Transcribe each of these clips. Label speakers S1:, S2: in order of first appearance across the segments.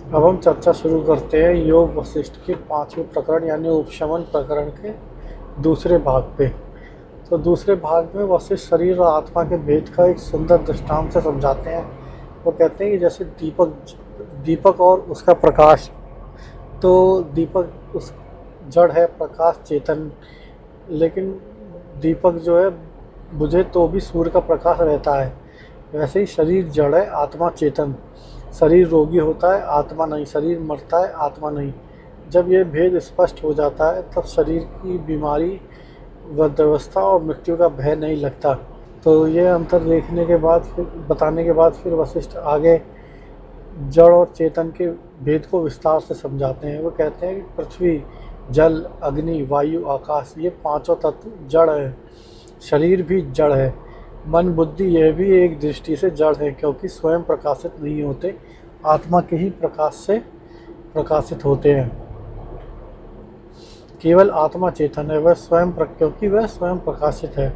S1: अब हम चर्चा शुरू करते हैं योग वशिष्ठ के 5वें प्रकरण यानी उपशमन प्रकरण के दूसरे भाग पे। तो दूसरे भाग में वशिष्ठ शरीर और आत्मा के भेद का एक सुंदर दृष्टांत से समझाते हैं। वो कहते हैं कि जैसे दीपक दीपक और उसका प्रकाश। तो दीपक उस जड़ है, प्रकाश चेतन। लेकिन दीपक जो है बुझे तो भी सूर्य का प्रकाश रहता है। वैसे ही शरीर जड़ है, आत्मा चेतन। शरीर रोगी होता है, आत्मा नहीं। शरीर मरता है, आत्मा नहीं। जब ये भेद स्पष्ट हो जाता है तब शरीर की बीमारी, वृद्धावस्था और मृत्यु का भय नहीं लगता। तो ये अंतर देखने के बाद फिर बताने के बाद फिर वशिष्ठ आगे जड़ और चेतन के भेद को विस्तार से समझाते हैं। वो कहते हैं कि पृथ्वी, जल, अग्नि, वायु, आकाश ये पांचों तत्व जड़ है। शरीर भी जड़ है। मन, बुद्धि यह भी एक दृष्टि से जड़ है, क्योंकि स्वयं प्रकाशित नहीं होते, आत्मा के ही प्रकाश से प्रकाशित होते हैं। केवल आत्मा चेतन है, क्योंकि वह स्वयं प्रकाशित है।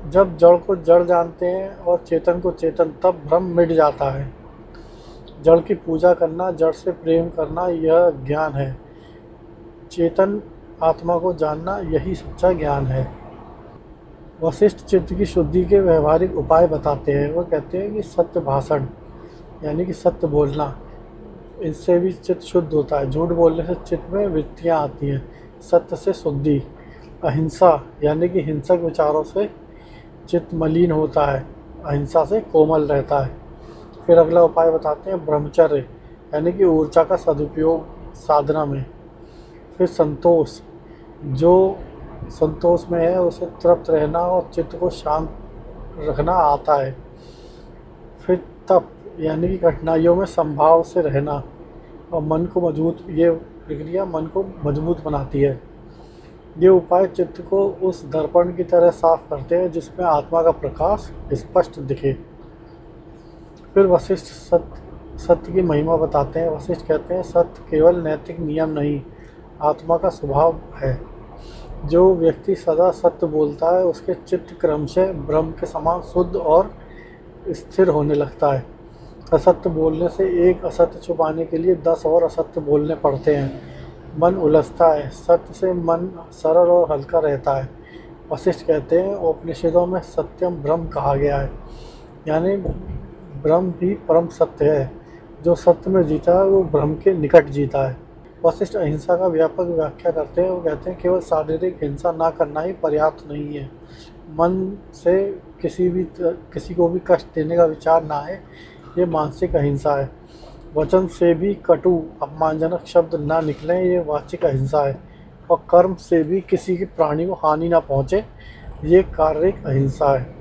S1: जब जड़ को जड़ जानते हैं और चेतन को चेतन, तब भ्रम मिट जाता है। जड़ की पूजा करना, जड़ से प्रेम करना, यह ज्ञान है। चेतन आत्मा को जानना, यही सच्चा ज्ञान है। वशिष्ठ चित्त की शुद्धि के व्यवहारिक उपाय बताते हैं। वो कहते हैं कि सत्य भाषण यानी कि सत्य बोलना, इससे भी चित्त शुद्ध होता है। झूठ बोलने से चित्त में वृत्तियाँ आती हैं। सत्य से शुद्धि। अहिंसा यानी कि हिंसक विचारों से चित्त मलिन होता है, अहिंसा से कोमल रहता है। फिर अगला उपाय बताते हैं ब्रह्मचर्य यानी कि ऊर्जा का सदुपयोग साधना में। फिर संतोष, जो संतोष में है उसे तृप्त रहना और चित्त को शांत रखना आता है। फिर तप यानी कि कठिनाइयों में संभाव से रहना और मन को मजबूत, ये प्रक्रिया मन को मजबूत बनाती है। ये उपाय चित्त को उस दर्पण की तरह साफ करते हैं जिसमें आत्मा का प्रकाश स्पष्ट दिखे। फिर वशिष्ठ सत्य की महिमा बताते हैं। वशिष्ठ कहते हैं सत्य केवल नैतिक नियम नहीं, आत्मा का स्वभाव है। जो व्यक्ति सदा सत्य बोलता है उसके चित्त क्रमशः ब्रह्म के समान शुद्ध और स्थिर होने लगता है। असत्य बोलने से एक असत्य छुपाने के लिए 10 और असत्य बोलने पड़ते हैं। मन उलझता है, सत्य से मन सरल और हल्का रहता है। वशिष्ठ कहते हैं उपनिषदों में सत्यम ब्रह्म कहा गया है, यानी ब्रह्म भी परम सत्य है। जो सत्य में जीता है वो ब्रह्म के निकट जीता है। वशिष्ठ अहिंसा का व्यापक व्याख्या करते हैं। वो कहते हैं केवल शारीरिक हिंसा ना करना ही पर्याप्त नहीं है। मन से किसी को भी कष्ट देने का विचार ना आए, ये मानसिक अहिंसा है। वचन से भी कटु अपमानजनक शब्द ना निकलें, ये वाचिक अहिंसा है। और कर्म से भी किसी के प्राणी को हानि ना पहुँचे, ये शारीरिक अहिंसा है।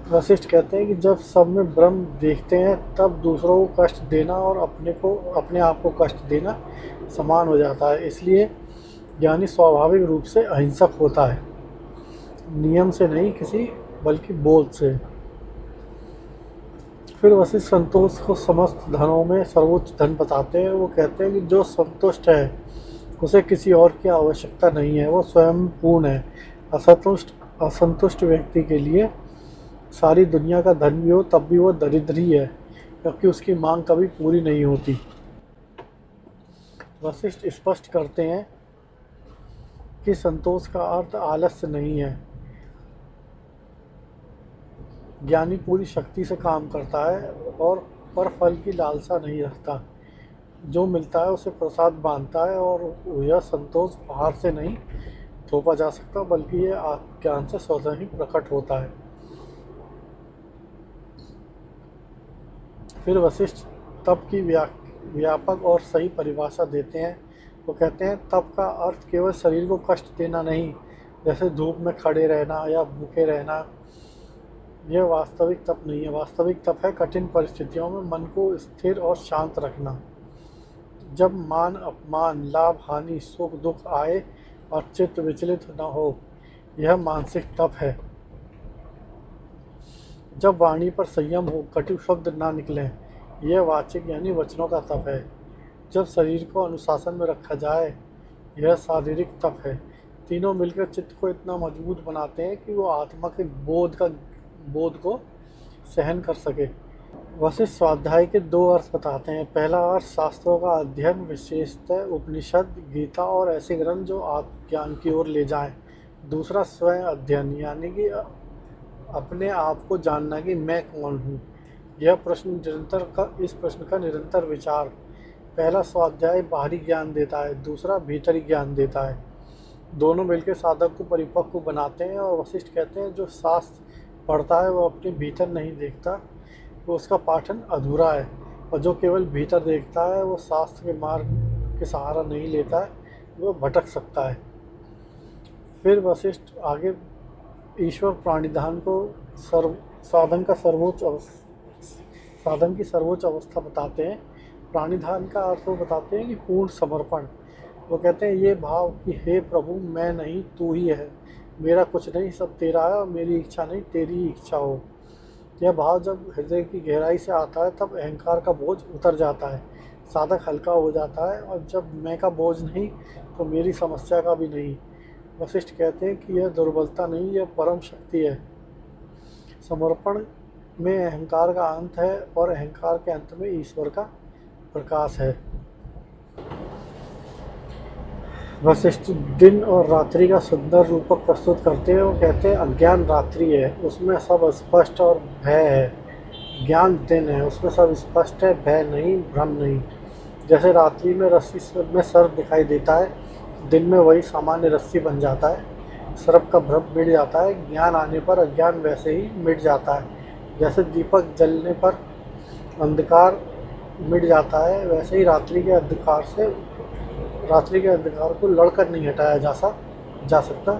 S1: वशिष्ठ कहते हैं कि जब सब में ब्रह्म देखते हैं तब दूसरों को कष्ट देना और अपने आप को कष्ट देना समान हो जाता है। इसलिए ज्ञानी स्वाभाविक रूप से अहिंसक होता है, नियम से नहीं किसी बल्कि बोध से। फिर वशिष्ठ संतोष को समस्त धनों में सर्वोच्च धन बताते हैं। वो कहते हैं कि जो संतुष्ट है उसे किसी और की आवश्यकता नहीं है, वो स्वयं पूर्ण है। असंतुष्ट व्यक्ति के लिए सारी दुनिया का धन भी हो तब भी वो दरिद्र ही है, क्योंकि उसकी मांग कभी पूरी नहीं होती। वशिष्ठ स्पष्ट करते हैं कि संतोष का अर्थ आलस्य नहीं है। ज्ञानी पूरी शक्ति से काम करता है और पर फल की लालसा नहीं रखता। जो मिलता है उसे प्रसाद बांधता है और यह संतोष बाहर से नहीं थोपा जा सकता, बल्कि यह आत्मज्ञान से स्वतः ही प्रकट होता है। फिर वशिष्ठ तप की व्यापक और सही परिभाषा देते हैं। वो कहते हैं तप का अर्थ केवल शरीर को कष्ट देना नहीं, जैसे धूप में खड़े रहना या भूखे रहना, यह वास्तविक तप नहीं है। वास्तविक तप है कठिन परिस्थितियों में मन को स्थिर और शांत रखना। जब मान अपमान, लाभ हानि, सुख दुख आए और चित्त विचलित न हो, यह मानसिक तप है। जब वाणी पर संयम हो, कटु शब्द ना निकलें, यह वाचिक यानी वचनों का तप है। जब शरीर को अनुशासन में रखा जाए, यह शारीरिक तप है। तीनों मिलकर चित्त को इतना मजबूत बनाते हैं कि वो आत्मा के बोध को सहन कर सके। वशिष्ठ स्वाध्याय के दो अर्थ बताते हैं। पहला अर्थ शास्त्रों का अध्ययन, विशेषतः उपनिषद, गीता और ऐसे ग्रंथ जो आत्मज्ञान की ओर ले जाएं। दूसरा स्वयं अध्ययन, यानी कि अपने आप को जानना कि मैं कौन हूँ। इस प्रश्न का निरंतर विचार। पहला स्वाध्याय बाहरी ज्ञान देता है, दूसरा भीतरी ज्ञान देता है। दोनों मिलकर साधक को परिपक्व बनाते हैं। और वशिष्ठ कहते हैं जो शास्त्र पढ़ता है वो अपने भीतर नहीं देखता, वो उसका पाठन अधूरा है। और जो केवल भीतर देखता है वो शास्त्र के मार्ग के सहारा नहीं लेता है, वो भटक सकता है। फिर वशिष्ठ आगे ईश्वर प्राणिधान को साधन की सर्वोच्च अवस्था बताते हैं। प्राणिधान का अर्थ वो बताते हैं कि पूर्ण समर्पण। वो कहते हैं ये भाव कि हे प्रभु मैं नहीं तू ही है, मेरा कुछ नहीं सब तेरा है और मेरी इच्छा नहीं तेरी ही इच्छा हो। यह भाव जब हृदय की गहराई से आता है तब अहंकार का बोझ उतर जाता है, साधक हल्का हो जाता है। और जब मैं का बोझ नहीं तो मेरी समस्या का भी नहीं। वशिष्ठ कहते हैं कि यह दुर्बलता नहीं, यह परम शक्ति है। समर्पण में अहंकार का अंत है और अहंकार के अंत में ईश्वर का प्रकाश है। वशिष्ठ दिन और रात्रि का सुंदर रूपक प्रस्तुत करते हैं। वो कहते हैं अज्ञान रात्रि है, उसमें सब स्पष्ट और भय है। ज्ञान दिन है, उसमें सब स्पष्ट है, भय नहीं, भ्रम नहीं। जैसे रात्रि में रस्सी में सर्प दिखाई देता है, दिन में वही सामान्य रस्सी बन जाता है, सर्प का भ्रम मिट जाता है। ज्ञान आने पर अज्ञान वैसे ही मिट जाता है। जैसे दीपक जलने पर अंधकार मिट जाता है, वैसे ही रात्रि के अंधकार को लड़कर नहीं हटाया जा सकता,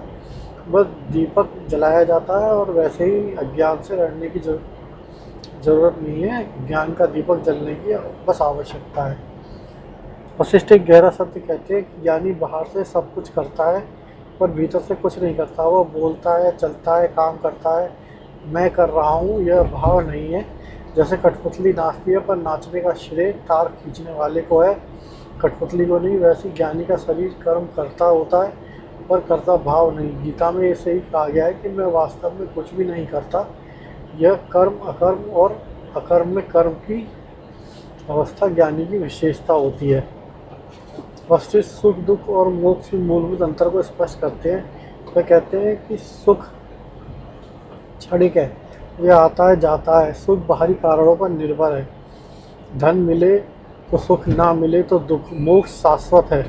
S1: बस दीपक जलाया जाता है। और वैसे ही अज्ञान से लड़ने की जरूरत नहीं है, ज्ञान का दीपक जलने की बस आवश्यकता है। वशिष्ठ एक गहरा सत्य कहते हैं कि ज्ञानी बाहर से सब कुछ करता है पर भीतर से कुछ नहीं करता। वो बोलता है, चलता है, काम करता है, मैं कर रहा हूँ, यह भाव नहीं है। जैसे कठपुतली नाचती है पर नाचने का श्रेय तार खींचने वाले को है, कठपुतली को नहीं। वैसे ज्ञानी का शरीर कर्म करता होता है पर करता भाव नहीं। गीता में ऐसे ही कहा गया है कि मैं वास्तव में कुछ भी नहीं करता। यह कर्म अकर्म और अकर्म में कर्म की अवस्था ज्ञानी की विशेषता होती है। वशिष्ठ सुख, दुख और मोक्ष के मूलभूत अंतर को स्पष्ट करते हैं। वे कहते हैं कि सुख क्षणिक है, यह आता है जाता है। सुख बाहरी कारणों पर निर्भर है, धन मिले तो सुख, ना मिले तो दुख। मोक्ष शाश्वत है,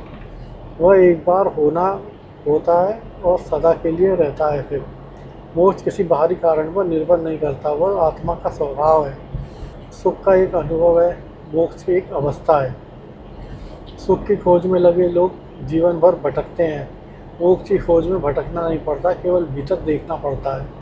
S1: वह एक बार होता है और सदा के लिए रहता है। फिर मोक्ष किसी बाहरी कारण पर निर्भर नहीं करता, वह आत्मा का स्वभाव है। सुख का एक अनुभव है, मोक्ष की एक अवस्था है। सुख की खोज में लगे लोग जीवन भर भटकते हैं, मोक्ष की खोज में भटकना नहीं पड़ता, केवल भीतर देखना पड़ता है।